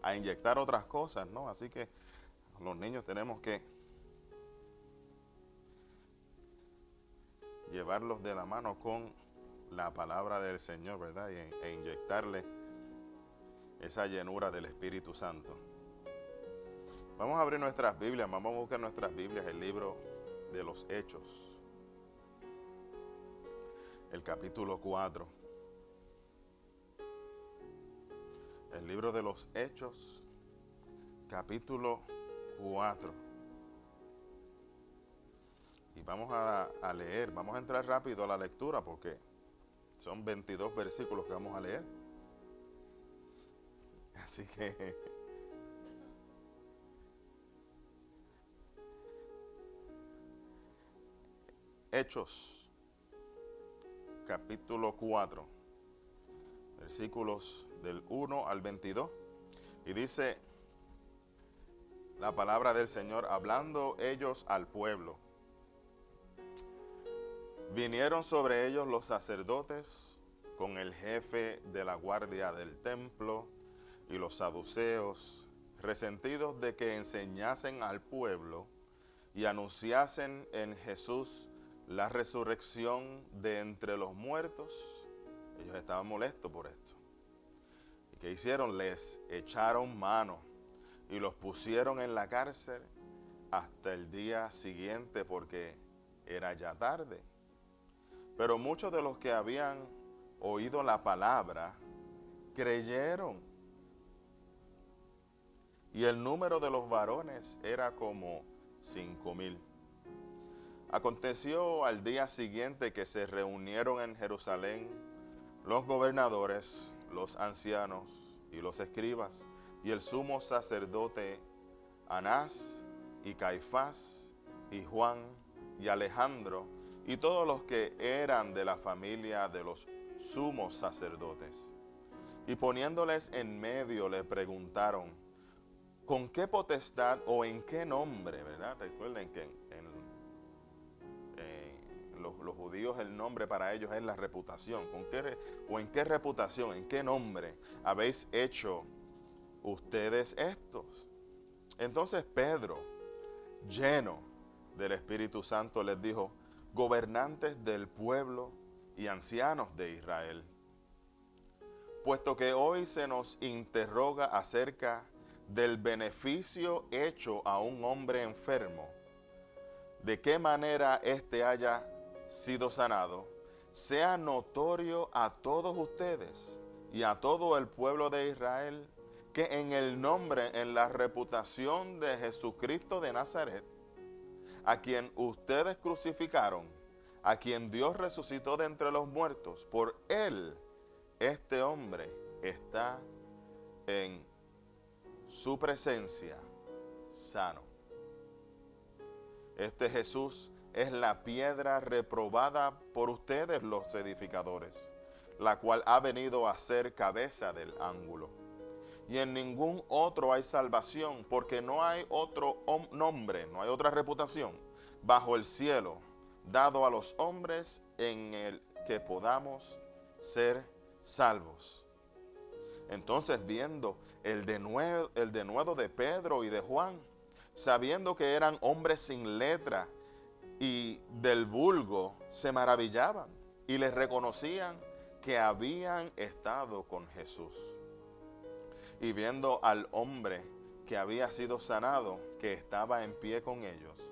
a inyectar otras cosas, ¿no? Así que los niños tenemos que llevarlos de la mano con la palabra del Señor, ¿verdad? E inyectarle esa llenura del Espíritu Santo. Vamos a abrir nuestras Biblias, vamos a buscar nuestras Biblias, el libro de los Hechos, el capítulo 4. El libro de los Hechos, capítulo 4. Y vamos a leer, vamos a entrar rápido a la lectura porque son 22 versículos que vamos a leer. Así que Hechos, capítulo 4, versículos del 1 al 22. Y dice la palabra del Señor: hablando ellos al pueblo, vinieron sobre ellos los sacerdotes con el jefe de la guardia del templo y los saduceos, resentidos de que enseñasen al pueblo y anunciasen en Jesús la resurrección de entre los muertos. Ellos estaban molestos por esto. ¿Y qué hicieron? Les echaron mano y los pusieron en la cárcel hasta el día siguiente, porque era ya tarde. Pero muchos de los que habían oído la palabra creyeron, y el número de los varones era como 5,000. Aconteció al día siguiente que se reunieron en Jerusalén los gobernadores, los ancianos y los escribas, y el sumo sacerdote Anás y Caifás y Juan y Alejandro, y todos los que eran de la familia de los sumos sacerdotes. Y poniéndoles en medio le preguntaron: ¿con qué potestad o en qué nombre? ¿Verdad? Recuerden que los judíos, el nombre para ellos es la reputación. ¿O en qué reputación, en qué nombre habéis hecho ustedes estos? Entonces Pedro, lleno del Espíritu Santo, les dijo: gobernantes del pueblo y ancianos de Israel, puesto que hoy se nos interroga acerca del beneficio hecho a un hombre enfermo, de qué manera éste haya sido sanado, sea notorio a todos ustedes y a todo el pueblo de Israel que en el nombre, en la reputación de Jesucristo de Nazaret, a quien ustedes crucificaron, a quien Dios resucitó de entre los muertos, por él, este hombre está en su presencia sano. Este Jesús es la piedra reprobada por ustedes los edificadores, la cual ha venido a ser cabeza del ángulo. Y en ningún otro hay salvación, porque no hay otro nombre, no hay otra reputación bajo el cielo dado a los hombres en el que podamos ser salvos. Entonces, viendo el denuedo de Pedro y de Juan, sabiendo que eran hombres sin letra y del vulgo, se maravillaban y les reconocían que habían estado con Jesús. Y viendo al hombre que había sido sanado, que estaba en pie con ellos,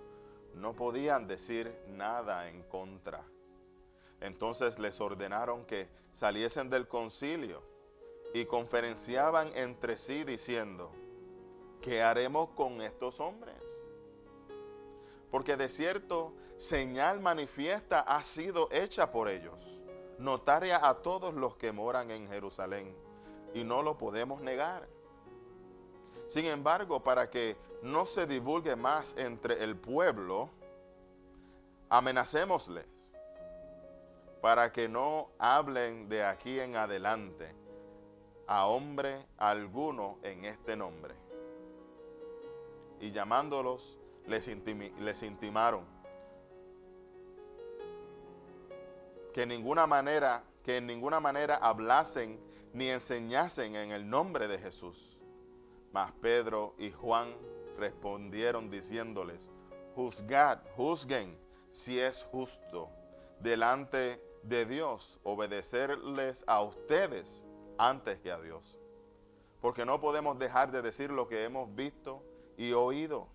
no podían decir nada en contra. Entonces les ordenaron que saliesen del concilio y conferenciaban entre sí diciendo: ¿qué haremos con estos hombres? Porque de cierto señal manifiesta ha sido hecha por ellos, notaria a todos los que moran en Jerusalén, y no lo podemos negar. Sin embargo, para que no se divulgue más entre el pueblo, amenacémosles, para que no hablen de aquí en adelante a hombre alguno en este nombre. Y llamándolos, les intimaron que en ninguna manera hablasen ni enseñasen en el nombre de Jesús. Mas Pedro y Juan respondieron diciéndoles: juzguen si es justo delante de Dios obedecerles a ustedes antes que a Dios. Porque no podemos dejar de decir lo que hemos visto y oído.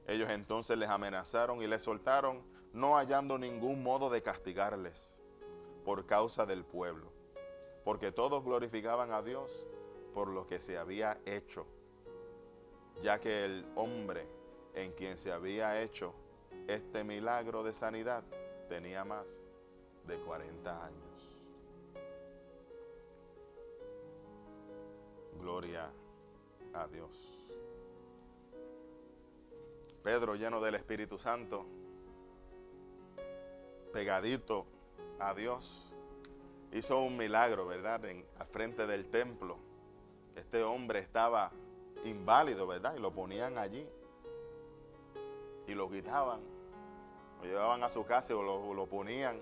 Ellos entonces les amenazaron y les soltaron, no hallando ningún modo de castigarles por causa del pueblo, porque todos glorificaban a Dios por lo que se había hecho, ya que el hombre en quien se había hecho este milagro de sanidad tenía más de 40 años. Gloria a Dios. Pedro, lleno del Espíritu Santo, pegadito a Dios, hizo un milagro, ¿verdad? Al frente del templo. Este hombre estaba inválido, ¿verdad? Y lo ponían allí. Y lo quitaban. Lo llevaban a su casa y lo ponían.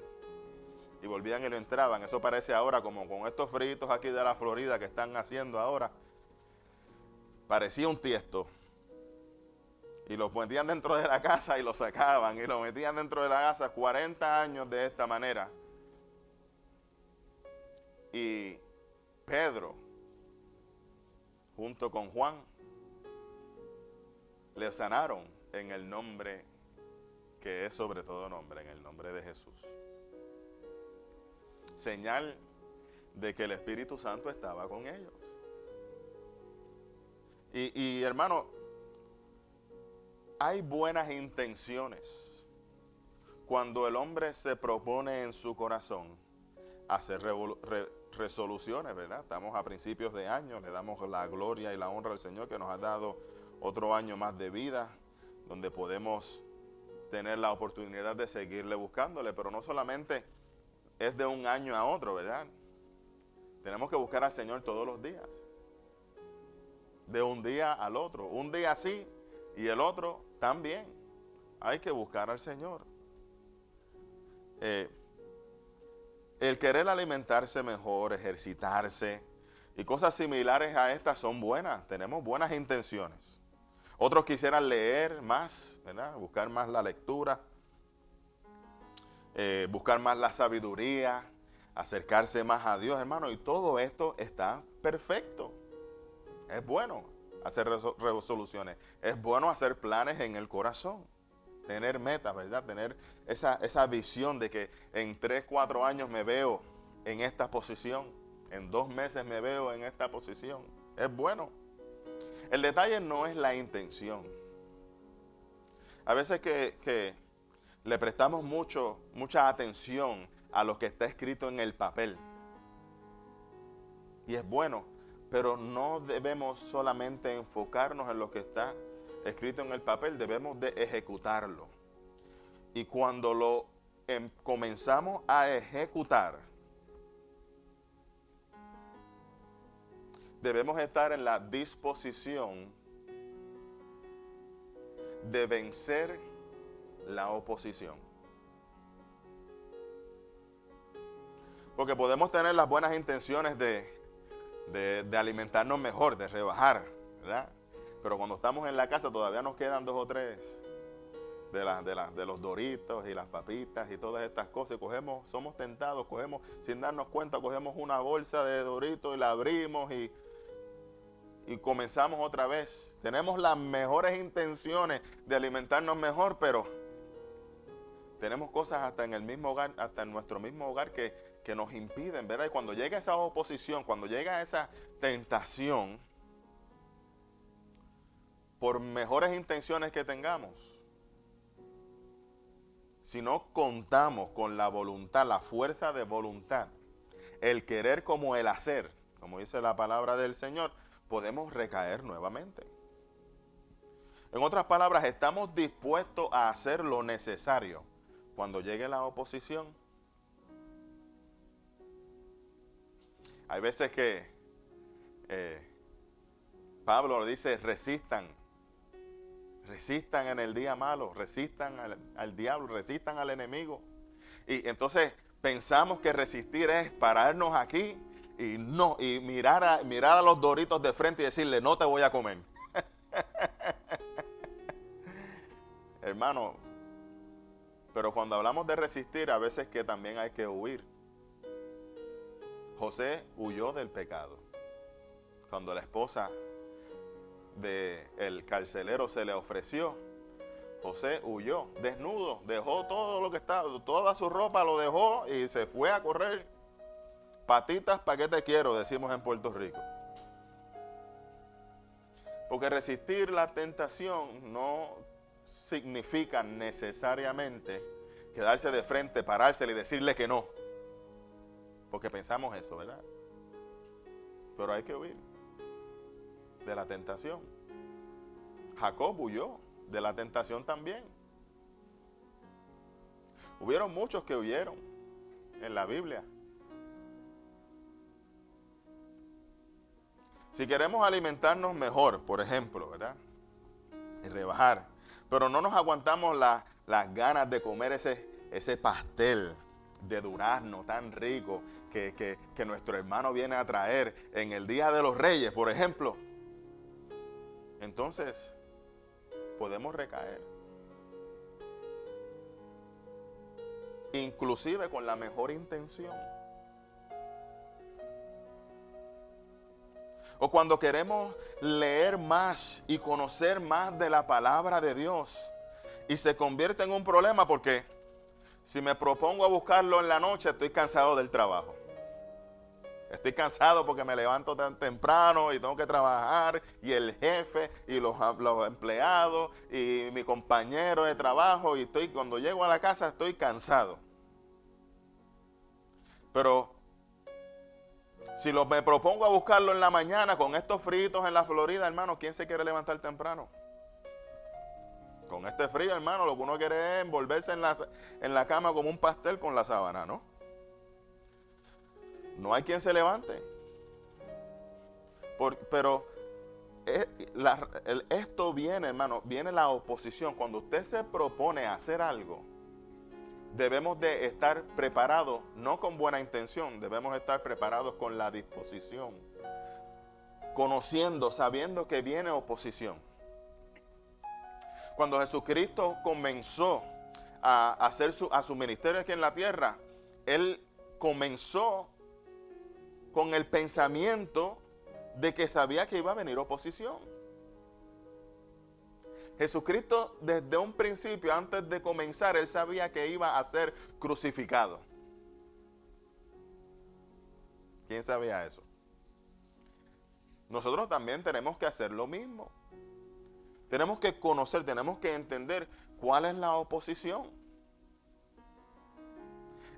Y volvían y lo entraban. Eso parece ahora como con estos fritos aquí de la Florida que están haciendo ahora. Parecía un tiesto. Y lo metían dentro de la casa y lo sacaban. Y lo metían dentro de la casa 40 años de esta manera. Y Pedro, junto con Juan, le sanaron en el nombre que es sobre todo nombre, en el nombre de Jesús. Señal de que el Espíritu Santo estaba con ellos. Y hermano, hay buenas intenciones cuando el hombre se propone en su corazón hacer resoluciones, ¿verdad? Estamos a principios de año, le damos la gloria y la honra al Señor que nos ha dado otro año más de vida, donde podemos tener la oportunidad de seguirle buscándole, pero no solamente es de un año a otro, ¿verdad? Tenemos que buscar al Señor todos los días, de un día al otro, un día sí y el otro también. Hay que buscar al Señor. El querer alimentarse mejor, ejercitarse y cosas similares a estas son buenas, tenemos buenas intenciones. Otros quisieran leer más, ¿verdad? Buscar más la lectura, buscar más la sabiduría, acercarse más a Dios, hermano, y todo esto está perfecto. Es bueno hacer resoluciones, es bueno hacer planes en el corazón, tener metas, ¿verdad? Tener esa visión de que en 3, 4 años me veo en esta posición, en 2 meses me veo en esta posición. Es bueno. El detalle no es la intención. A veces que le prestamos mucha atención a lo que está escrito en el papel. Y es bueno, pero no debemos solamente enfocarnos en lo que está escrito en el papel, debemos de ejecutarlo. Y cuando lo comenzamos a ejecutar, debemos estar en la disposición de vencer la oposición. Porque podemos tener las buenas intenciones de alimentarnos mejor, de rebajar, ¿verdad? Pero cuando estamos en la casa todavía nos quedan 2 o 3 de los Doritos y las papitas y todas estas cosas. Y somos tentados, sin darnos cuenta, cogemos una bolsa de Doritos y la abrimos y comenzamos otra vez. Tenemos las mejores intenciones de alimentarnos mejor, pero tenemos cosas hasta en el mismo hogar, hasta en nuestro mismo hogar que nos impiden, ¿verdad? Y cuando llega esa oposición, cuando llega esa tentación, por mejores intenciones que tengamos, si no contamos con la voluntad, la fuerza de voluntad, el querer como el hacer, como dice la palabra del Señor, podemos recaer nuevamente. En otras palabras, estamos dispuestos a hacer lo necesario cuando llegue la oposición. Hay veces que Pablo dice: resistan en el día malo, resistan al diablo, resistan al enemigo. Y entonces pensamos que resistir es pararnos aquí y mirar a los Doritos de frente y decirle, no te voy a comer. Hermano, pero cuando hablamos de resistir, a veces que también hay que huir. José huyó del pecado. Cuando la esposa del carcelero se le ofreció, José huyó, desnudo, dejó todo lo que estaba, toda su ropa lo dejó y se fue a correr. Patitas, ¿para qué te quiero? Decimos en Puerto Rico. Porque resistir la tentación no significa necesariamente quedarse de frente, parársele y decirle que no. Porque pensamos eso, ¿verdad? Pero hay que huir de la tentación. Jacob huyó de la tentación también. Hubieron muchos que huyeron en la Biblia. Si queremos alimentarnos mejor, por ejemplo, ¿verdad? Y rebajar, pero no nos aguantamos las ganas de comer ese pastel de durazno tan rico que nuestro hermano viene a traer en el Día de los Reyes, por ejemplo, entonces podemos recaer. Inclusive con la mejor intención. O cuando queremos leer más y conocer más de la palabra de Dios y se convierte en un problema porque si me propongo a buscarlo en la noche estoy cansado del trabajo. Estoy cansado porque me levanto tan temprano y tengo que trabajar y el jefe y los empleados y mi compañero de trabajo y cuando llego a la casa estoy cansado. Pero si me propongo a buscarlo en la mañana con estos fritos en la Florida, hermano, ¿quién se quiere levantar temprano? Con este frío, hermano, lo que uno quiere es envolverse en la cama como un pastel con la sábana, ¿no? No hay quien se levante. Pero esto viene, hermano, viene la oposición. Cuando usted se propone a hacer algo, debemos de estar preparados, no con buena intención, debemos estar preparados con la disposición, conociendo, sabiendo que viene oposición. Cuando Jesucristo comenzó a hacer a su ministerio aquí en la tierra, Él comenzó con el pensamiento de que sabía que iba a venir oposición. Jesucristo desde un principio, antes de comenzar, Él sabía que iba a ser crucificado. ¿Quién sabía eso? Nosotros también tenemos que hacer lo mismo. Tenemos que conocer, tenemos que entender cuál es la oposición.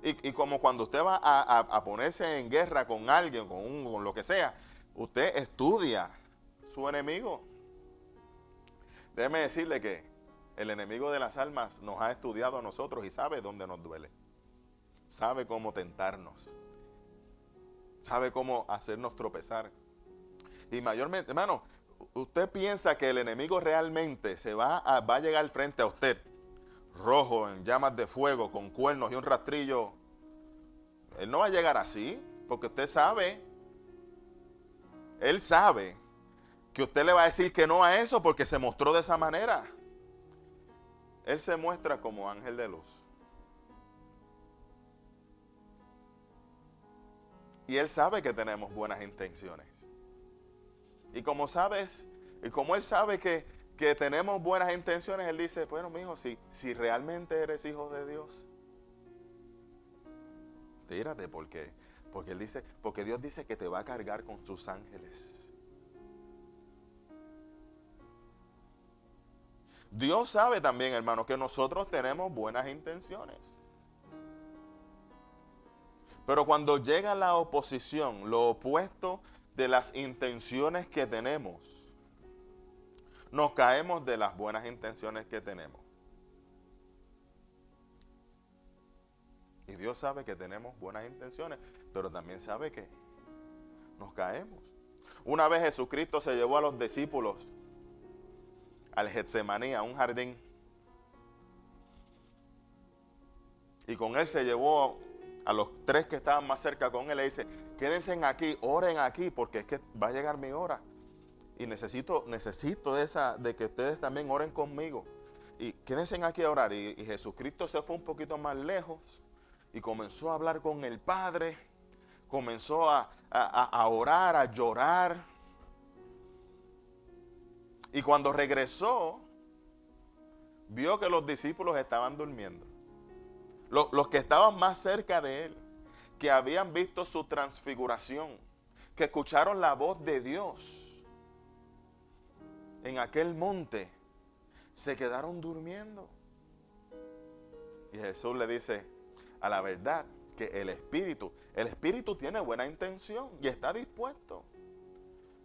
Y como cuando usted va a ponerse en guerra con alguien, con lo que sea, usted estudia su enemigo. Déjeme decirle que el enemigo de las almas nos ha estudiado a nosotros y sabe dónde nos duele. Sabe cómo tentarnos. Sabe cómo hacernos tropezar. Y mayormente, hermano, usted piensa que el enemigo realmente va a llegar frente a usted, rojo, en llamas de fuego, con cuernos y un rastrillo. Él no va a llegar así, porque usted sabe, él sabe que usted le va a decir que no a eso porque se mostró de esa manera. Él se muestra como ángel de luz. Y él sabe que tenemos buenas intenciones. Y como sabes, y como él sabe que tenemos buenas intenciones, él dice, bueno, mijo, si realmente eres hijo de Dios, tírate, porque Dios dice que te va a cargar con sus ángeles. Dios sabe también, hermano, que nosotros tenemos buenas intenciones. Pero cuando llega la oposición, lo opuesto de las intenciones que tenemos, nos caemos de las buenas intenciones que tenemos. Y Dios sabe que tenemos buenas intenciones, pero también sabe que nos caemos. Una vez Jesucristo se llevó a los discípulos al Getsemaní, a un jardín. Y con él se llevó A los 3 que estaban más cerca con él le dice, quédense aquí, oren aquí, porque es que va a llegar mi hora. Y necesito de que ustedes también oren conmigo. Y quédense aquí a orar. Y Jesucristo se fue un poquito más lejos y comenzó a hablar con el Padre. Comenzó a orar, a llorar. Y cuando regresó, vio que los discípulos estaban durmiendo. Los que estaban más cerca de él, que habían visto su transfiguración, que escucharon la voz de Dios en aquel monte, se quedaron durmiendo. Y Jesús le dice, a la verdad, que el Espíritu tiene buena intención y está dispuesto,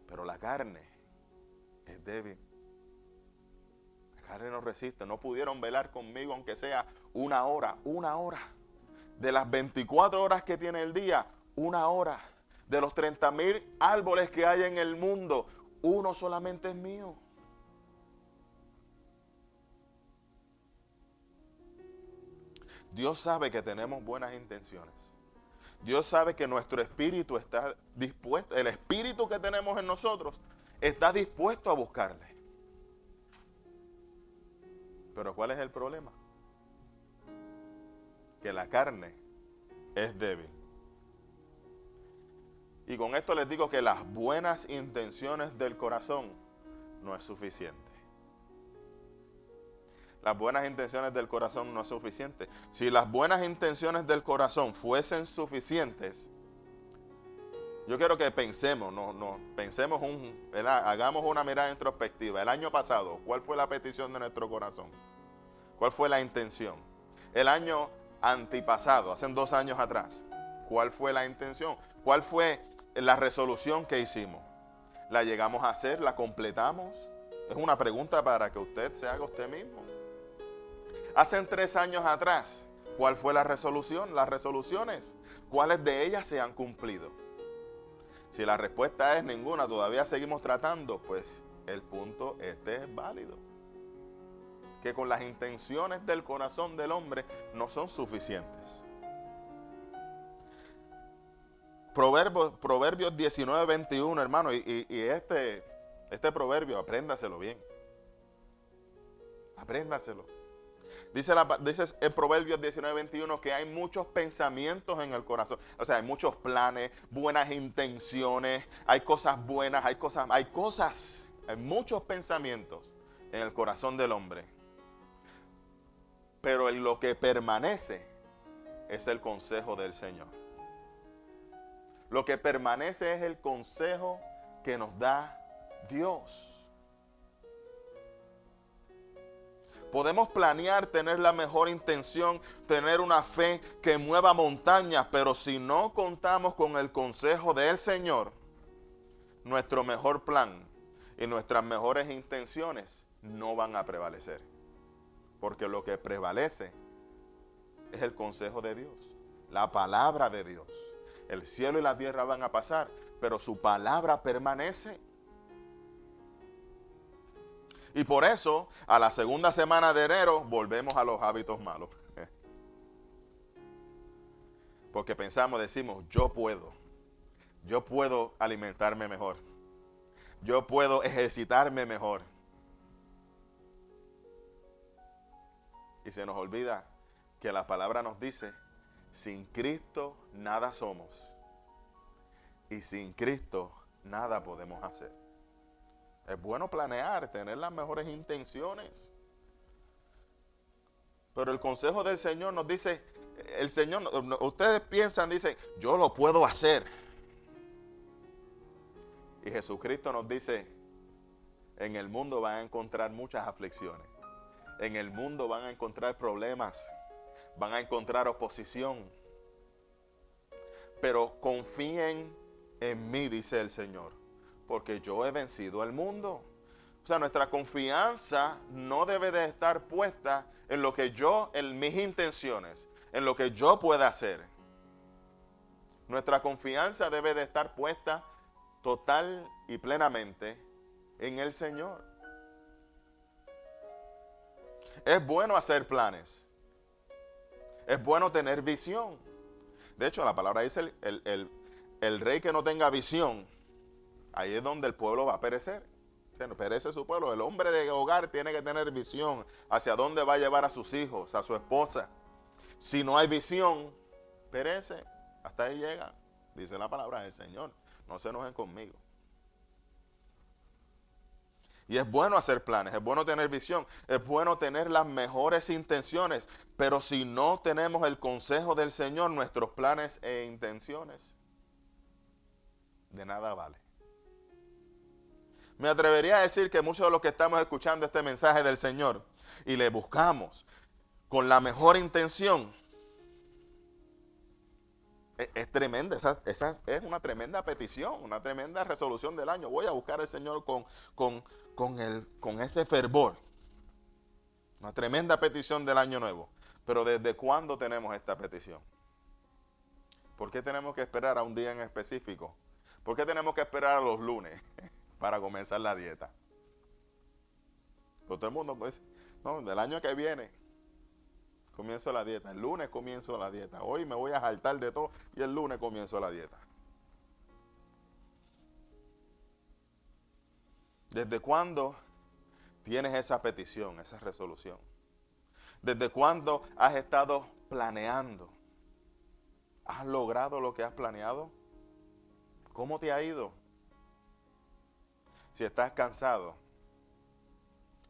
pero la carne es débil. La carne no resiste. No pudieron velar conmigo aunque sea una hora. De las 24 horas que tiene el día, una hora. De los 30,000 árboles que hay en el mundo, uno solamente es mío. Dios sabe que tenemos buenas intenciones. Dios sabe que nuestro espíritu está dispuesto, el espíritu que tenemos en nosotros está dispuesto a buscarle. Pero ¿cuál es el problema? Que la carne es débil. Y con esto les digo que las buenas intenciones del corazón no es suficiente. Las buenas intenciones del corazón no es suficiente. Si las buenas intenciones del corazón fuesen suficientes, yo quiero que pensemos, hagamos una mirada introspectiva. El año pasado, ¿cuál fue la petición de nuestro corazón? ¿Cuál fue la intención? El año antipasado, hace 2 años atrás, ¿cuál fue la intención? ¿Cuál fue la resolución que hicimos? ¿La llegamos a hacer? ¿La completamos? Es una pregunta para que usted se haga usted mismo. Hace 3 años atrás, ¿cuál fue la resolución? Las resoluciones, ¿cuáles de ellas se han cumplido? Si la respuesta es ninguna, todavía seguimos tratando, pues el punto este es válido. Que con las intenciones del corazón del hombre no son suficientes. Proverbios 19:21, hermano, y este proverbio, apréndaselo bien. Apréndaselo. Dice en Proverbios 19:21 que hay muchos pensamientos en el corazón. O sea, hay muchos planes, buenas intenciones, hay cosas buenas, hay muchos pensamientos en el corazón del hombre. Pero en lo que permanece es el consejo del Señor. Lo que permanece es el consejo que nos da Dios. Podemos planear, tener la mejor intención, tener una fe que mueva montañas, pero si no contamos con el consejo del Señor, nuestro mejor plan y nuestras mejores intenciones no van a prevalecer. Porque lo que prevalece es el consejo de Dios, la palabra de Dios. El cielo y la tierra van a pasar, pero su palabra permanece. Y por eso, a la segunda semana de enero, volvemos a los hábitos malos. Porque decimos, yo puedo alimentarme mejor. Yo puedo ejercitarme mejor. Y se nos olvida que la palabra nos dice, sin Cristo nada somos. Y sin Cristo nada podemos hacer. Es bueno planear, tener las mejores intenciones. Pero el consejo del Señor nos dice, ustedes piensan, dicen, yo lo puedo hacer. Y Jesucristo nos dice, en el mundo van a encontrar muchas aflicciones. En el mundo van a encontrar problemas. Van a encontrar oposición. Pero confíen en mí, dice el Señor, porque yo he vencido al mundo. O sea, nuestra confianza no debe de estar puesta en en mis intenciones, en lo que yo pueda hacer. Nuestra confianza debe de estar puesta total y plenamente en el Señor. Es bueno hacer planes. Es bueno tener visión. De hecho, la palabra dice el rey que no tenga visión, ahí es donde el pueblo va a perecer. O sea, perece su pueblo. El hombre de hogar tiene que tener visión hacia dónde va a llevar a sus hijos, a su esposa. Si no hay visión, perece. Hasta ahí llega, dice la palabra del Señor. No se enojen conmigo. Y es bueno hacer planes, es bueno tener visión, es bueno tener las mejores intenciones, pero si no tenemos el consejo del Señor, nuestros planes e intenciones de nada vale. Me atrevería a decir que muchos de los que estamos escuchando este mensaje del Señor y le buscamos con la mejor intención, es tremenda, esa es una tremenda petición, una tremenda resolución del año. Voy a buscar al Señor con ese fervor. Una tremenda petición del año nuevo. Pero ¿desde cuándo tenemos esta petición? ¿Por qué tenemos que esperar a un día en específico? ¿Por qué tenemos que esperar a los lunes para comenzar la dieta? Pues todo el mundo pues, no, del año que viene comienzo la dieta, el lunes comienzo la dieta, hoy me voy a jaltar de todo y el lunes comienzo la dieta. ¿Desde cuándo tienes esa petición, esa resolución? ¿Desde cuándo has estado planeando? ¿Has logrado lo que has planeado? ¿Cómo te ha ido? Si estás cansado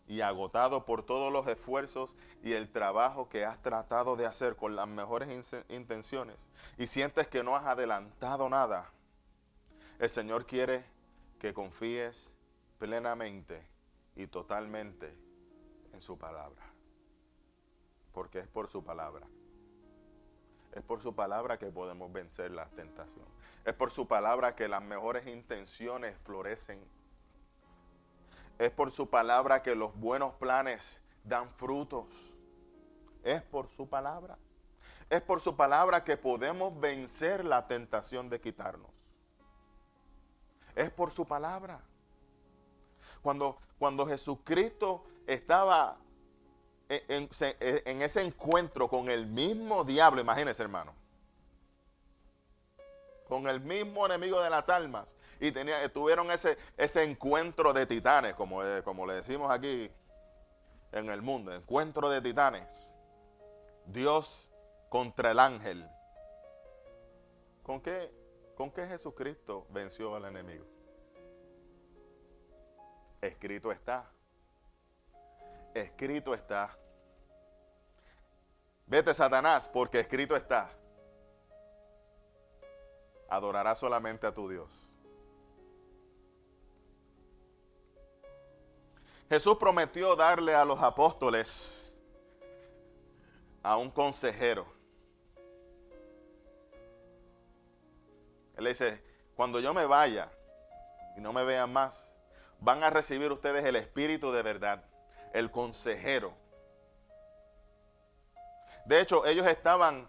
y agotado por todos los esfuerzos y el trabajo que has tratado de hacer con las mejores intenciones y sientes que no has adelantado nada, el Señor quiere que confíes plenamente y totalmente en su palabra. Porque es por su palabra. Es por su palabra que podemos vencer la tentación. Es por su palabra que las mejores intenciones florecen. Es por su palabra que los buenos planes dan frutos. Es por su palabra. Es por su palabra que podemos vencer la tentación de quitarnos. Es por su palabra. Cuando Jesucristo estaba en ese encuentro con el mismo diablo, imagínense, hermano, con el mismo enemigo de las almas, y tuvieron ese encuentro de titanes, como le decimos aquí en el mundo, encuentro de titanes, Dios contra el ángel. ¿Con qué Jesucristo venció al enemigo? Escrito está. Escrito está. Vete, Satanás, porque escrito está. Adorarás solamente a tu Dios. Jesús prometió darle a los apóstoles a un consejero. Él le dice, cuando yo me vaya y no me vean más, van a recibir ustedes el Espíritu de verdad, el consejero. De hecho, ellos estaban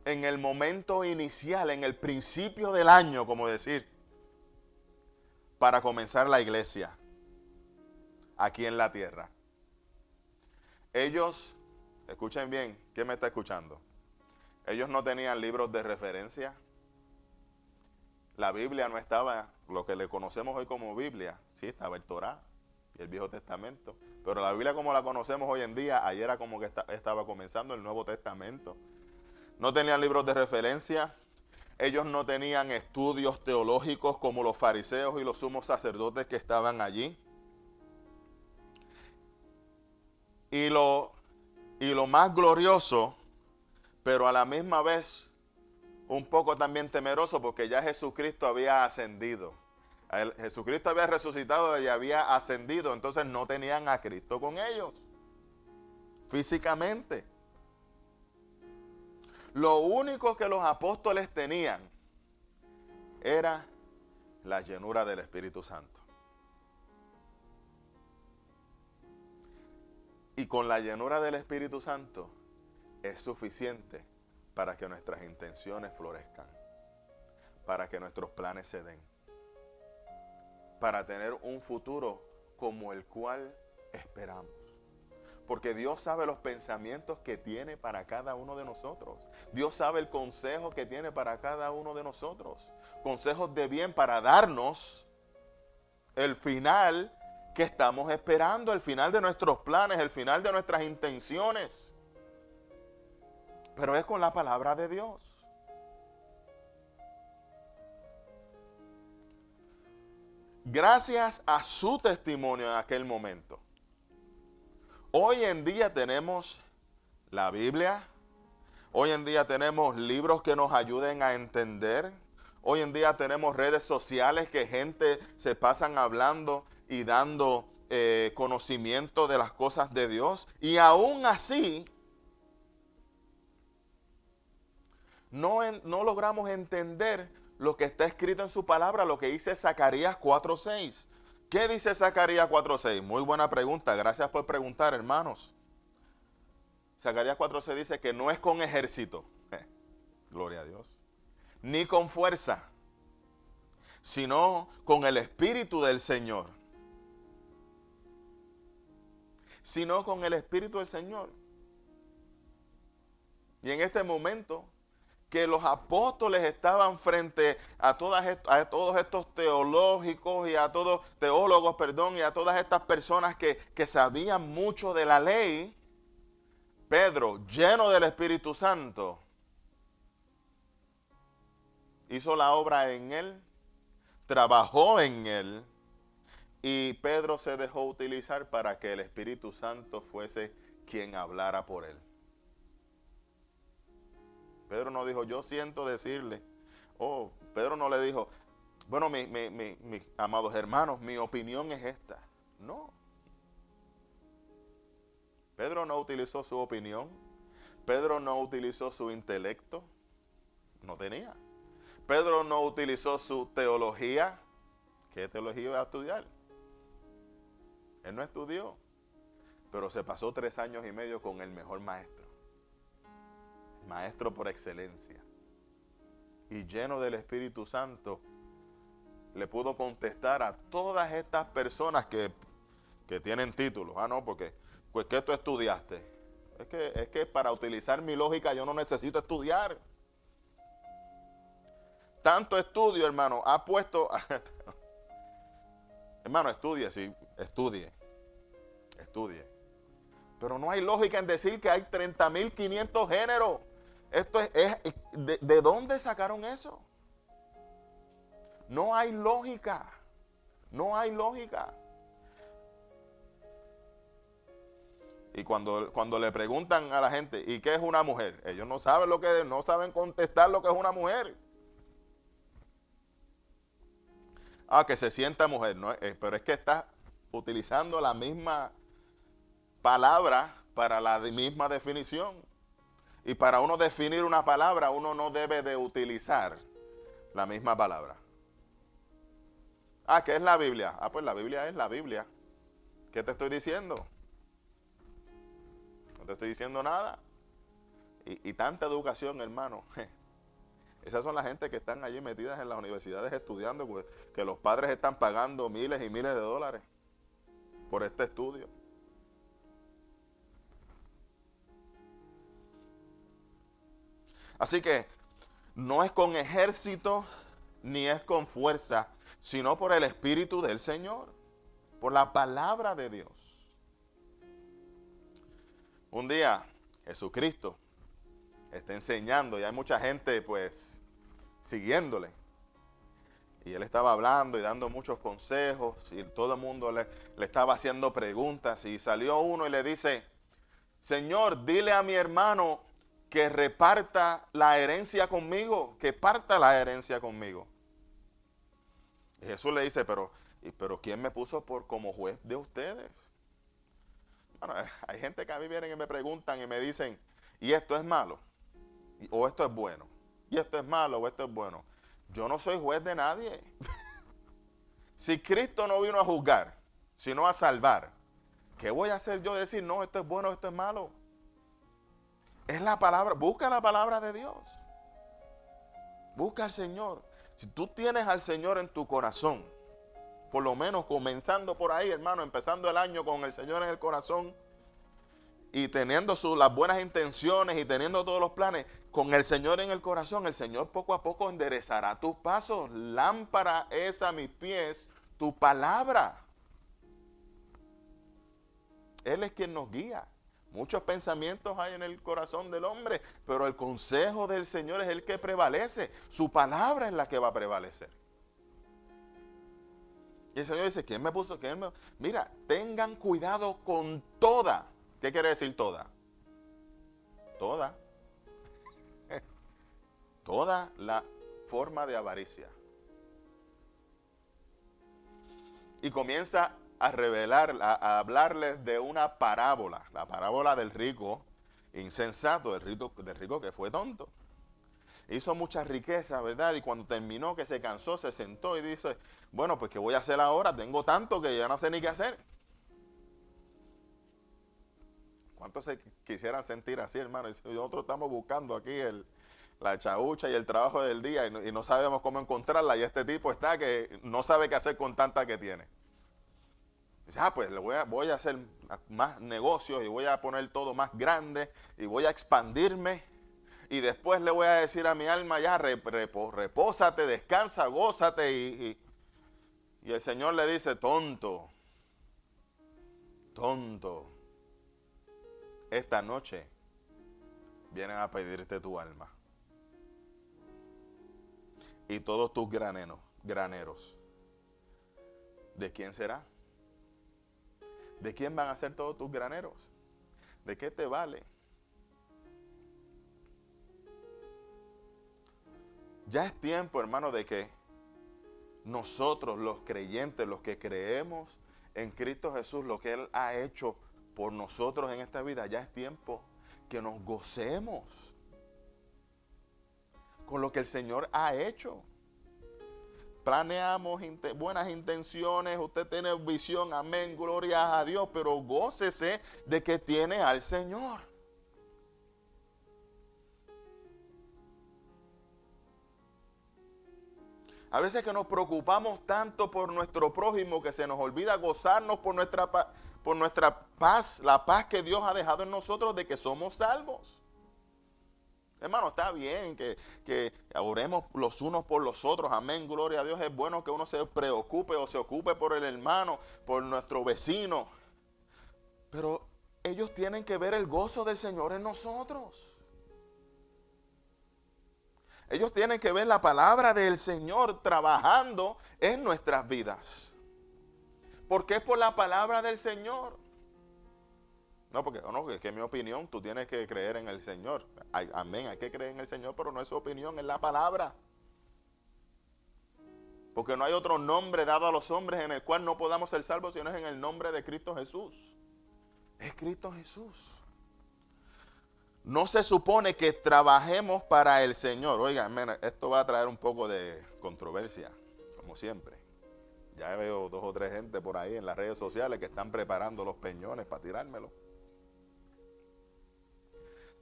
en el momento inicial, en el principio del año, como decir, para comenzar la iglesia aquí en la tierra. Ellos, escuchen bien, ¿quién me está escuchando? Ellos no tenían libros de referencia. La Biblia no estaba, lo que le conocemos hoy como Biblia, sí, estaba el Torá y el Viejo Testamento, pero la Biblia como la conocemos hoy en día, ayer era como que estaba comenzando el Nuevo Testamento. No tenían libros de referencia, ellos no tenían estudios teológicos como los fariseos y los sumos sacerdotes que estaban allí. Y lo más glorioso, pero a la misma vez un poco también temeroso, porque ya Jesucristo había ascendido. Jesucristo había resucitado y había ascendido, entonces no tenían a Cristo con ellos, físicamente. Lo único que los apóstoles tenían era la llenura del Espíritu Santo. Y con la llenura del Espíritu Santo es suficiente para que nuestras intenciones florezcan, para que nuestros planes se den, para tener un futuro como el cual esperamos. Porque Dios sabe los pensamientos que tiene para cada uno de nosotros. Dios sabe el consejo que tiene para cada uno de nosotros. Consejos de bien para darnos el final que estamos esperando, el final de nuestros planes, el final de nuestras intenciones. Pero es con la palabra de Dios. Gracias a su testimonio en aquel momento. Hoy en día tenemos la Biblia. Hoy en día tenemos libros que nos ayuden a entender. Hoy en día tenemos redes sociales que gente se pasan hablando y dando conocimiento de las cosas de Dios. Y aún así, no logramos entender lo que está escrito en su palabra, lo que dice Zacarías 4:6. ¿Qué dice Zacarías 4:6? Muy buena pregunta, gracias por preguntar, hermanos. Zacarías 4:6 dice que no es con ejército, gloria a Dios, ni con fuerza, sino con el Espíritu del Señor. Sino con el Espíritu del Señor. Y en este momento que los apóstoles estaban frente a todos estos teológicos y a todos teólogos, y a todas estas personas que sabían mucho de la ley, Pedro, lleno del Espíritu Santo, hizo la obra en él, trabajó en él, y Pedro se dejó utilizar para que el Espíritu Santo fuese quien hablara por él. Pedro no dijo, yo siento decirle. Pedro no le dijo, bueno, mis amados hermanos, mi opinión es esta. No. Pedro no utilizó su opinión. Pedro no utilizó su intelecto. No tenía. Pedro no utilizó su teología. ¿Qué teología iba a estudiar? Él no estudió. Pero se pasó 3 años y medio con el mejor maestro. Maestro por excelencia. Y lleno del Espíritu Santo, le pudo contestar a todas estas personas que tienen títulos. No, porque, pues, ¿qué tú estudiaste? Es que para utilizar mi lógica yo no necesito estudiar. Tanto estudio, hermano, ha puesto... Hermano, estudie, sí, estudie. Pero no hay lógica en decir que hay 30.500 géneros. Esto ¿de dónde sacaron eso? No hay lógica. No hay lógica. Y cuando le preguntan a la gente, ¿y qué es una mujer? Ellos no saben contestar lo que es una mujer. Que se sienta mujer, ¿no? Pero es que está utilizando la misma palabra para la misma definición. Y para uno definir una palabra, uno no debe de utilizar la misma palabra. ¿Qué es la Biblia? Pues la Biblia es la Biblia. ¿Qué te estoy diciendo? No te estoy diciendo nada. Y tanta educación, hermano. Esas son la gente que están allí metidas en las universidades estudiando, que los padres están pagando miles y miles de dólares por este estudio. Así que no es con ejército ni es con fuerza, sino por el Espíritu del Señor, por la palabra de Dios. Un día Jesucristo está enseñando y hay mucha gente pues siguiéndole. Y él estaba hablando y dando muchos consejos y todo el mundo le estaba haciendo preguntas y salió uno y le dice, Señor, dile a mi hermano que reparta la herencia conmigo, que parta la herencia conmigo. Y Jesús le dice, pero ¿quién me puso como juez de ustedes? Bueno, hay gente que a mí vienen y me preguntan y me dicen, ¿y esto es malo? ¿O esto es bueno? ¿Y esto es malo o esto es bueno? Yo no soy juez de nadie. Si Cristo no vino a juzgar, sino a salvar, ¿qué voy a hacer yo decir, no, esto es bueno, esto es malo? Es la palabra, busca la palabra de Dios. Busca al Señor. Si tú tienes al Señor en tu corazón, por lo menos comenzando por ahí, hermano, empezando el año con el Señor en el corazón, y teniendo las buenas intenciones y teniendo todos los planes, con el Señor en el corazón, el Señor poco a poco enderezará tus pasos. Lámpara es a mis pies tu palabra. Él es quien nos guía. Muchos pensamientos hay en el corazón del hombre, pero el consejo del Señor es el que prevalece. Su palabra es la que va a prevalecer. Y el Señor dice, ¿quién me puso? Mira, tengan cuidado con toda. ¿Qué quiere decir toda? Toda. Toda la forma de avaricia. Y comienza a revelar, a hablarles de una parábola, la parábola del rico insensato, del rico que fue tonto. Hizo mucha riqueza, ¿verdad? Y cuando terminó, que se cansó, se sentó y dice, bueno, pues ¿qué voy a hacer ahora? Tengo tanto que ya no sé ni qué hacer. ¿Cuántos se quisieran sentir así, hermano? Y nosotros estamos buscando aquí la chaucha y el trabajo del día y no sabemos cómo encontrarla, y este tipo está que no sabe qué hacer con tanta que tiene. Dice, pues voy a hacer más negocios y voy a poner todo más grande y voy a expandirme, y después le voy a decir a mi alma, ya repósate, descansa, gózate, y el Señor le dice, tonto, esta noche vienen a pedirte tu alma y todos tus graneros. ¿De quién será? ¿De quién van a ser todos tus graneros? ¿De qué te vale? Ya es tiempo, hermano, de que nosotros, los creyentes, los que creemos en Cristo Jesús, lo que Él ha hecho por nosotros en esta vida, ya es tiempo que nos gocemos con lo que el Señor ha hecho. Planeamos buenas intenciones, usted tiene visión, amén, gloria a Dios, pero gócese de que tiene al Señor. A veces que nos preocupamos tanto por nuestro prójimo que se nos olvida gozarnos por nuestra paz, la paz que Dios ha dejado en nosotros de que somos salvos. Hermano, está bien que oremos los unos por los otros, amén, gloria a Dios. Es bueno que uno se preocupe o se ocupe por el hermano, por nuestro vecino, pero ellos tienen que ver el gozo del Señor en nosotros. Ellos tienen que ver la palabra del Señor trabajando en nuestras vidas. ¿Por qué? Por la palabra del Señor. No, porque es que mi opinión, tú tienes que creer en el Señor. Amén, hay que creer en el Señor, pero no es su opinión, es la palabra. Porque no hay otro nombre dado a los hombres en el cual no podamos ser salvos, sino es en el nombre de Cristo Jesús. Es Cristo Jesús. No se supone que trabajemos para el Señor. Oigan, esto va a traer un poco de controversia, como siempre. Ya veo 2 o 3 gente por ahí en las redes sociales que están preparando los peñones para tirármelo.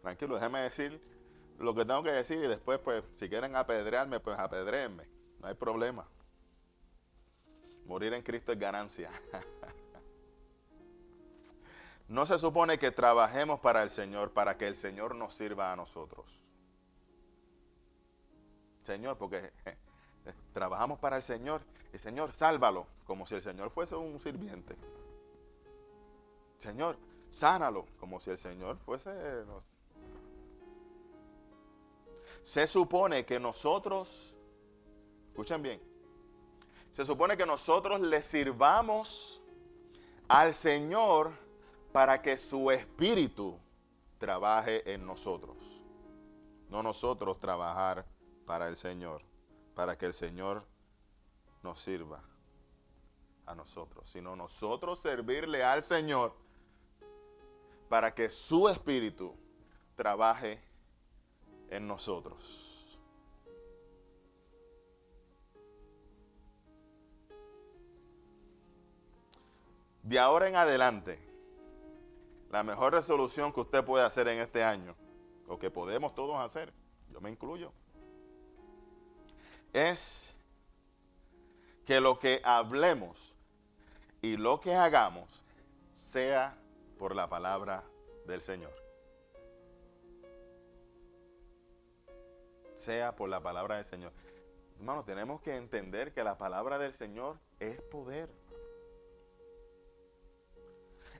Tranquilo, déjeme decir lo que tengo que decir y después, pues, si quieren apedrearme, pues apedréenme. No hay problema. Morir en Cristo es ganancia. No se supone que trabajemos para el Señor, para que el Señor nos sirva a nosotros. Señor, porque trabajamos para el Señor y Señor, sálvalo, como si el Señor fuese un sirviente. Señor, sánalo, como si el Señor fuese... Se supone que nosotros, escuchen bien, se supone que nosotros le sirvamos al Señor para que su Espíritu trabaje en nosotros. No nosotros trabajar para el Señor, para que el Señor nos sirva a nosotros, sino nosotros servirle al Señor para que su Espíritu trabaje en nosotros. De ahora en adelante, la mejor resolución que usted puede hacer en este año, o que podemos todos hacer, yo me incluyo, es que lo que hablemos y lo que hagamos sea por la palabra del Señor. Sea por la palabra del Señor. Hermano, tenemos que entender que la palabra del Señor es poder.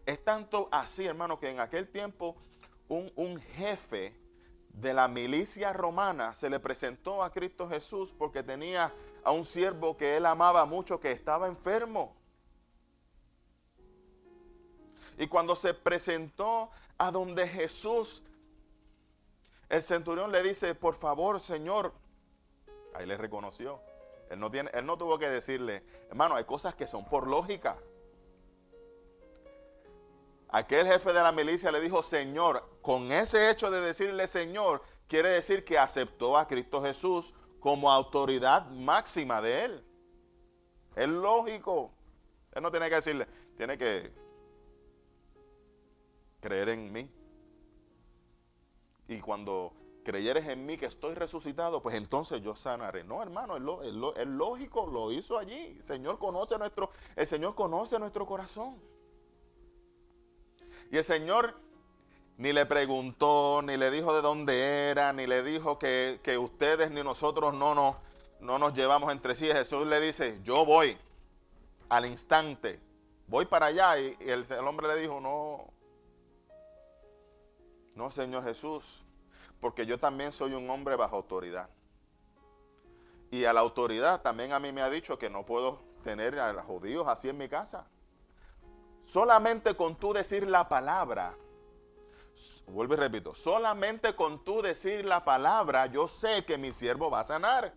Es tanto así, hermano, que en aquel tiempo un jefe de la milicia romana se le presentó a Cristo Jesús porque tenía a un siervo que él amaba mucho que estaba enfermo. Y cuando se presentó a donde Jesús, el centurión le dice, por favor, Señor. Ahí le reconoció. Él no tuvo que decirle, hermano, hay cosas que son por lógica. Aquel jefe de la milicia le dijo, Señor. Con ese hecho de decirle Señor, quiere decir que aceptó a Cristo Jesús como autoridad máxima de él. Es lógico. Él no tiene que decirle, tiene que creer en mí. Y cuando creyeres en mí que estoy resucitado, pues entonces yo sanaré. No, hermano, es lógico, lo hizo allí. El Señor conoce nuestro corazón. Y el Señor ni le preguntó, ni le dijo de dónde era, ni le dijo que ustedes ni nosotros no nos llevamos entre sí. Jesús le dice, yo voy al instante, voy para allá. Y el hombre le dijo, no, Señor Jesús, porque yo también soy un hombre bajo autoridad. Y a la autoridad también a mí me ha dicho que no puedo tener a los judíos así en mi casa. Solamente con tú decir la palabra, vuelvo y repito, solamente con tú decir la palabra, yo sé que mi siervo va a sanar.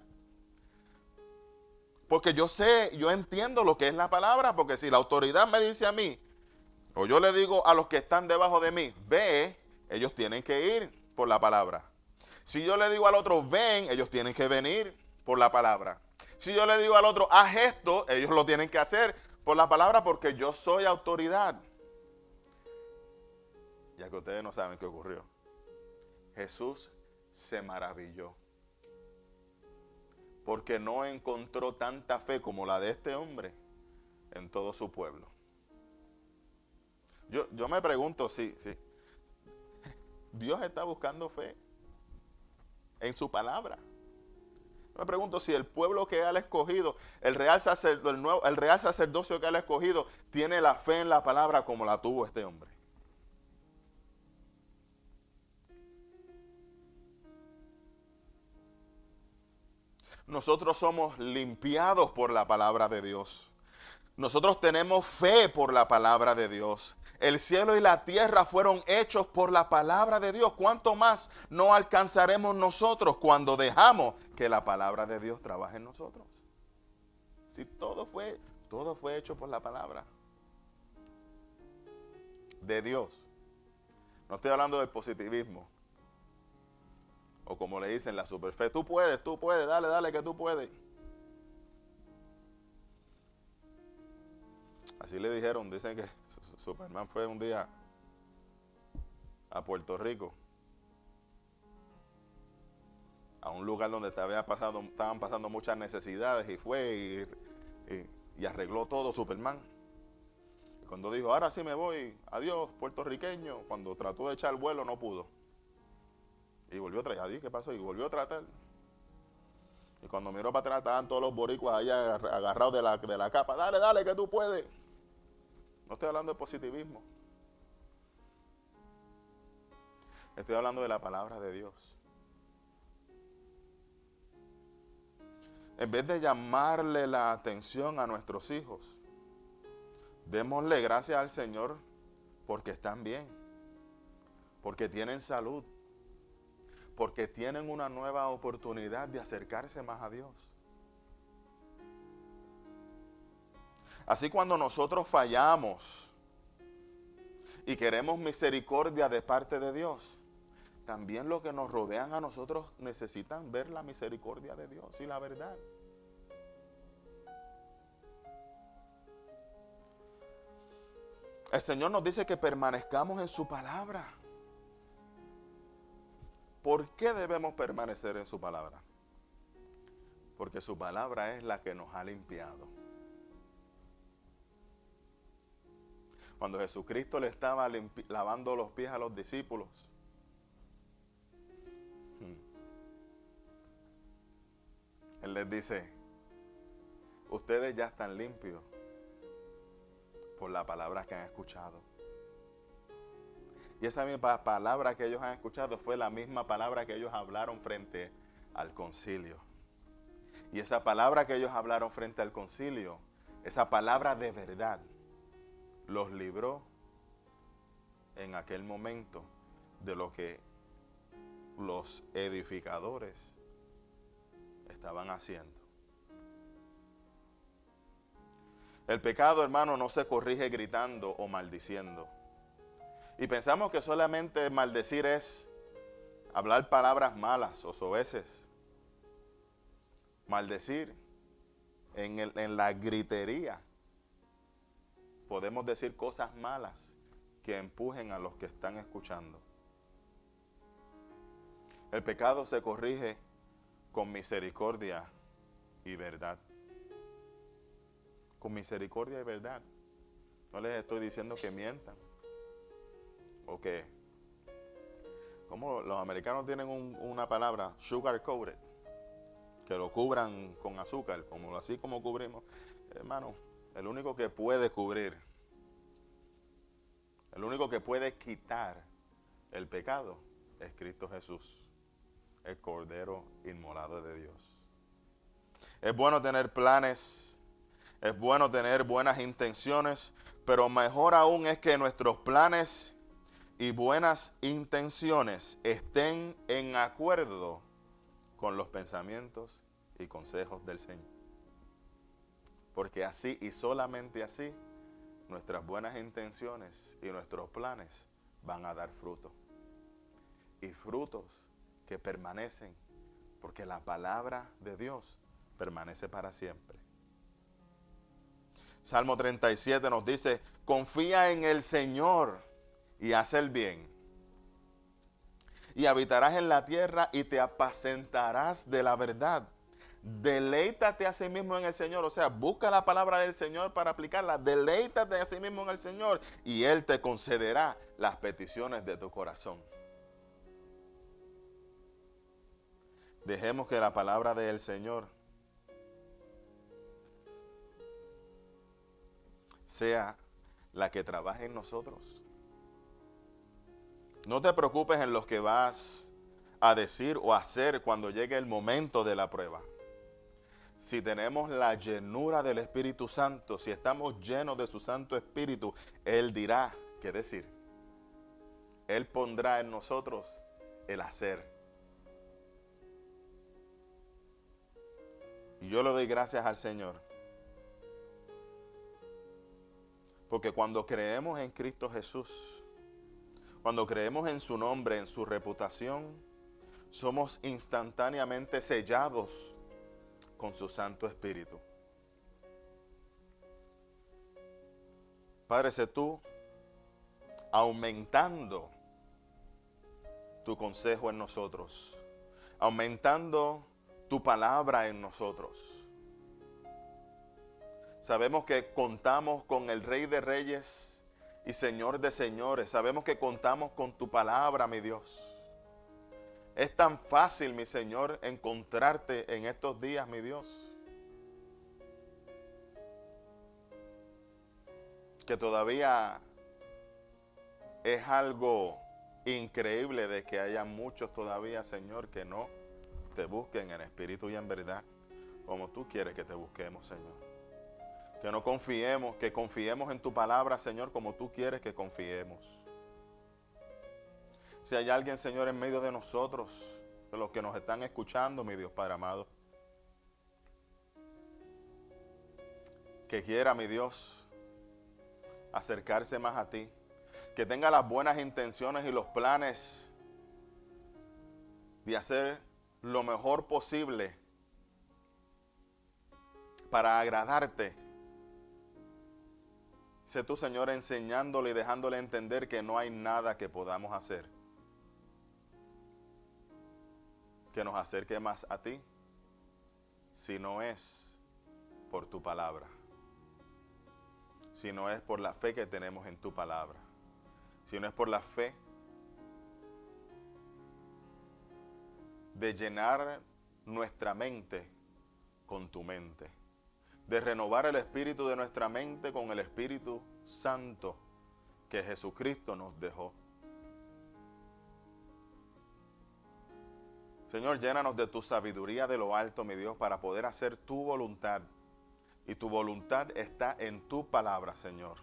Porque yo entiendo lo que es la palabra, porque si la autoridad me dice a mí, o yo le digo a los que están debajo de mí, ve, ellos tienen que ir por la palabra. Si yo le digo al otro, ven, ellos tienen que venir por la palabra. Si yo le digo al otro, haz esto, ellos lo tienen que hacer por la palabra, porque yo soy autoridad. Ya que ustedes no saben qué ocurrió. Jesús se maravilló. Porque no encontró tanta fe como la de este hombre en todo su pueblo. Yo me pregunto si Dios está buscando fe en su palabra. Me pregunto si el pueblo que él ha escogido, el real sacerdocio que él ha escogido, tiene la fe en la palabra como la tuvo este hombre. Nosotros somos limpiados por la palabra de Dios. Nosotros tenemos fe por la palabra de Dios. El cielo y la tierra fueron hechos por la palabra de Dios. ¿Cuánto más no alcanzaremos nosotros cuando dejamos que la palabra de Dios trabaje en nosotros? Si todo fue hecho por la palabra de Dios. No estoy hablando del positivismo. O como le dicen, la superfe. Tú puedes, dale que tú puedes. Así le dijeron, dicen que Superman fue un día a Puerto Rico, a un lugar donde estaban pasando muchas necesidades, y fue y arregló todo Superman. Y cuando dijo, ahora sí me voy, adiós puertorriqueño, cuando trató de echar vuelo no pudo. Y volvió a traer, adiós, ¿qué pasó? Y volvió a tratar. Y cuando miró para atrás, estaban todos los boricuas allá agarrados de la capa. Dale, que tú puedes. No estoy hablando de positivismo. Estoy hablando de la palabra de Dios. En vez de llamarle la atención a nuestros hijos, démosle gracias al Señor porque están bien, porque tienen salud, porque tienen una nueva oportunidad de acercarse más a Dios. Así cuando nosotros fallamos y queremos misericordia de parte de Dios, también los que nos rodean a nosotros necesitan ver la misericordia de Dios y la verdad. El Señor nos dice que permanezcamos en su palabra. ¿Por qué debemos permanecer en su palabra? Porque su palabra es la que nos ha limpiado. Cuando Jesucristo le estaba lavando los pies a los discípulos, Él les dice, ustedes ya están limpios por la palabra que han escuchado. Y esa misma palabra que ellos han escuchado fue la misma palabra que ellos hablaron frente al concilio. Y esa palabra que ellos hablaron frente al concilio, esa palabra de verdad, los libró en aquel momento de lo que los edificadores estaban haciendo. El pecado, hermano, no se corrige gritando o maldiciendo. Y pensamos que solamente maldecir es hablar palabras malas o soeces. Maldecir en la gritería. Podemos decir cosas malas que empujen a los que están escuchando. El pecado se corrige con misericordia y verdad. Con misericordia y verdad. No les estoy diciendo que mientan. O que, como los americanos tienen una palabra, sugar coated, que lo cubran con azúcar, como así como cubrimos. Hermano, el único que puede cubrir, el único que puede quitar el pecado es Cristo Jesús, el Cordero inmolado de Dios. Es bueno tener planes, es bueno tener buenas intenciones, pero mejor aún es que nuestros planes y buenas intenciones estén en acuerdo con los pensamientos y consejos del Señor. Porque así y solamente así, nuestras buenas intenciones y nuestros planes van a dar fruto. Y frutos que permanecen, porque la palabra de Dios permanece para siempre. Salmo 37 nos dice, confía en el Señor y haz el bien. Y habitarás en la tierra y te apacentarás de la verdad. Deleítate a sí mismo en el Señor. O sea, busca la palabra del Señor para aplicarla. Deleítate a sí mismo en el Señor y Él te concederá las peticiones de tu corazón. Dejemos que la palabra del Señor sea la que trabaje en nosotros. No te preocupes en lo que vas a decir o hacer cuando llegue el momento de la prueba. Si tenemos la llenura del Espíritu Santo, si estamos llenos de su Santo Espíritu, Él dirá qué decir. Él pondrá en nosotros el hacer. Y yo le doy gracias al Señor. Porque cuando creemos en Cristo Jesús, cuando creemos en su nombre, en su reputación, somos instantáneamente sellados con su Santo Espíritu. Padre, sé tú aumentando tu consejo en nosotros, aumentando tu palabra en nosotros. Sabemos que contamos con el Rey de Reyes y Señor de Señores. Sabemos que contamos con tu palabra, mi Dios. Es tan fácil, mi Señor, encontrarte en estos días, mi Dios, que todavía es algo increíble de que haya muchos todavía, Señor, que no te busquen en espíritu y en verdad, como tú quieres que te busquemos, Señor. Que no confiemos, que confiemos en tu palabra, Señor, como tú quieres que confiemos. Si hay alguien, Señor, en medio de nosotros, de los que nos están escuchando, mi Dios Padre amado, que quiera, mi Dios, acercarse más a ti, que tenga las buenas intenciones y los planes de hacer lo mejor posible para agradarte. Sé tú, Señor, enseñándole y dejándole entender que no hay nada que podamos hacer que nos acerque más a ti, si no es por tu palabra. si no es por la fe que tenemos en tu palabra, si no es por la fe de llenar nuestra mente con tu mente, de renovar el espíritu de nuestra mente con el Espíritu Santo que Jesucristo nos dejó. Señor, llénanos de tu sabiduría de lo alto, mi Dios, para poder hacer tu voluntad. Y tu voluntad está en tu palabra, Señor.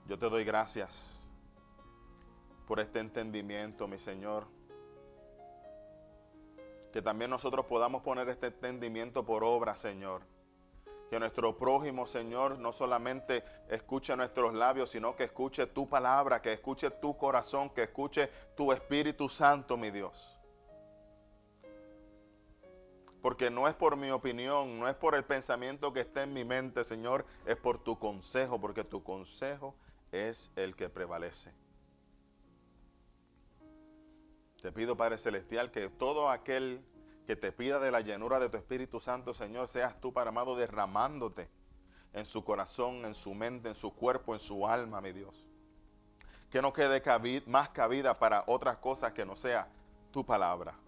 Yo te doy gracias por este entendimiento, mi Señor. Que también nosotros podamos poner este entendimiento por obra, Señor. Que nuestro prójimo, Señor, no solamente escuche nuestros labios, sino que escuche tu palabra, que escuche tu corazón, que escuche tu Espíritu Santo, mi Dios. Porque no es por mi opinión, no es por el pensamiento que esté en mi mente, Señor, es por tu consejo, porque tu consejo es el que prevalece. Te pido, Padre Celestial, que todo aquel que te pida de la llenura de tu Espíritu Santo, Señor, seas tú, Padre amado, derramándote en su corazón, en su mente, en su cuerpo, en su alma, mi Dios. Que no quede más cabida para otras cosas que no sea tu palabra.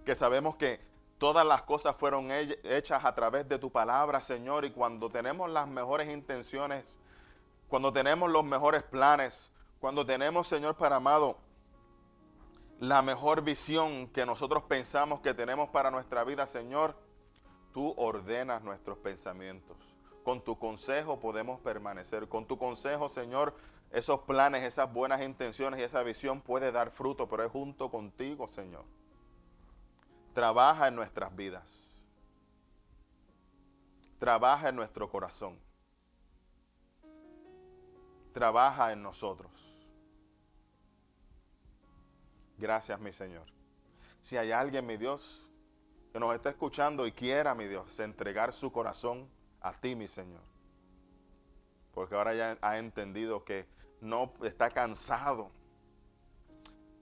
Que sabemos que todas las cosas fueron hechas a través de tu palabra, Señor, y cuando tenemos las mejores intenciones, cuando tenemos los mejores planes, cuando tenemos, Señor, Padre amado, la mejor visión que nosotros pensamos que tenemos para nuestra vida, Señor, tú ordenas nuestros pensamientos. Con tu consejo podemos permanecer. Con tu consejo, Señor, esos planes, esas buenas intenciones y esa visión puede dar fruto, pero es junto contigo, Señor. Trabaja en nuestras vidas. Trabaja en nuestro corazón. Trabaja en nosotros. Gracias, mi Señor. Si hay alguien, mi Dios, que nos está escuchando y quiera, mi Dios, entregar su corazón a ti, mi Señor. Porque ahora ya ha entendido que no está cansado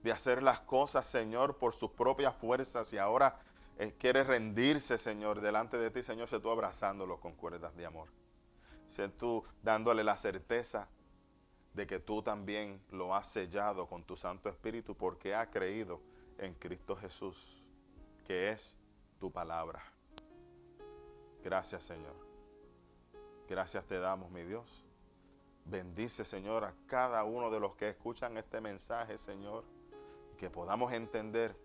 de hacer las cosas, Señor, por sus propias fuerzas y ahora quiere rendirse, Señor, delante de ti, Señor, sé tú abrazándolo con cuerdas de amor. Sé tú dándole la certeza de que tú también lo has sellado con tu Santo Espíritu porque ha creído en Cristo Jesús, que es tu palabra. Gracias, Señor. Gracias te damos, mi Dios. Bendice, Señor, a cada uno de los que escuchan este mensaje, Señor, que podamos entender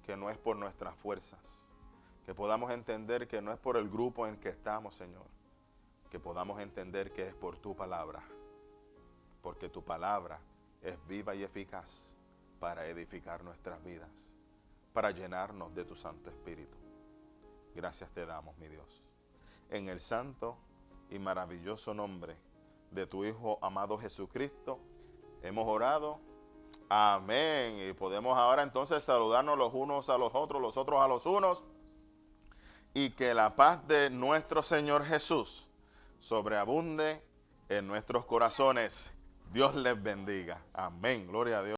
que no es por nuestras fuerzas, que podamos entender que no es por el grupo en que estamos, Señor, que podamos entender que es por tu palabra, porque tu palabra es viva y eficaz para edificar nuestras vidas, para llenarnos de tu Santo Espíritu. Gracias te damos, mi Dios. En el santo y maravilloso nombre de tu Hijo amado Jesucristo, hemos orado. Amén. Y podemos ahora entonces saludarnos los unos a los otros a los unos. Y que la paz de nuestro Señor Jesús sobreabunde en nuestros corazones. Dios les bendiga. Amén. Gloria a Dios.